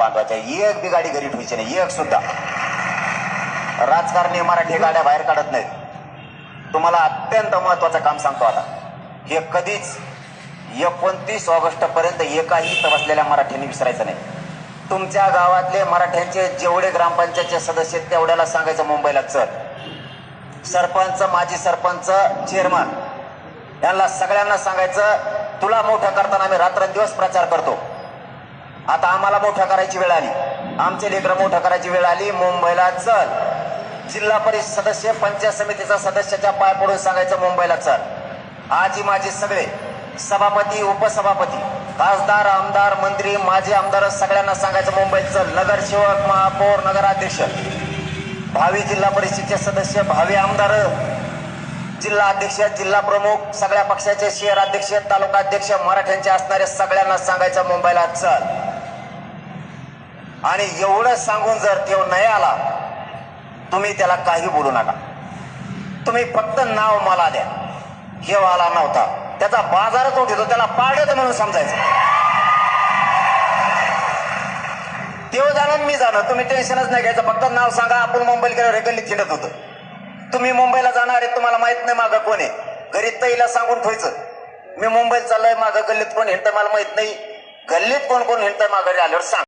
बांधवायच्या, एक बी गाडी घरी ठेवायची नाही, एक सुद्धा. राजकारणी मराठी गाड्या बाहेर काढत नाहीत. तुम्हाला अत्यंत महत्वाचं काम सांगतो आता. हे कधीच 29 ऑगस्ट पर्यंत एकाही इथं बसलेल्या मराठ्यांनी विसरायचं नाही. तुमच्या गावातले मराठ्यांचे जेवढे ग्रामपंचायतचे सदस्य आहेत तेवढ्याला सांगायचं मुंबईला चल. सरपंच, माजी सरपंच, चेअरमन यांना सगळ्यांना सांगायचं तुला मोठं करताना आम्ही रात्रंदिवस प्रचार करतो. आता आम्हाला मोठं करायची वेळ आली, आमचे लेकरं मोठं करायची वेळ आली, मुंबईला चल. जिल्हा परिषद सदस्य, पंचायत समितीचा सदस्याच्या पाय पडून सांगायचं मुंबईला चल. आजी माझी सगळे सभापती, उपसभापती, खासदार, आमदार, मंत्री, माजी आमदार सगळ्यांना सांगायचं मुंबईत चल. नगरसेवक, महापौर, नगराध्यक्ष, भावी जिल्हा परिषदेचे सदस्य, भावी आमदार, जिल्हा अध्यक्ष, जिल्हा प्रमुख, सगळ्या पक्षाचे शहर अध्यक्ष, तालुका अध्यक्ष, मराठ्यांचे असणारे सगळ्यांना सांगायचं मुंबईला चल. आणि एवढं सांगून जर तो नाही आला, तुम्ही त्याला काही बोलू नका. तुम्ही फक्त नाव मला द्या. हे आला नव्हता, त्याचा बाजारच उठतो, त्याला पाडत म्हणून समजायचं. तेव्हा जाणं मी जाणं, तुम्ही टेन्शनच नाही घ्यायचं. फक्त नाव सांगा, आपण मुंबईला गेलो, गल्लीत चिंडत होतं. तुम्ही मुंबईला जाणार आहे, तुम्हाला माहित नाही मागं कोण आहे. घरी तईला सांगून ठेवायचं मी मुंबईला चाललोय, मागं गल्लीत कोण हिंडतं मला माहित नाही. गल्लीत कोण कोण हिंडतं माघारी आल्यावर सांग.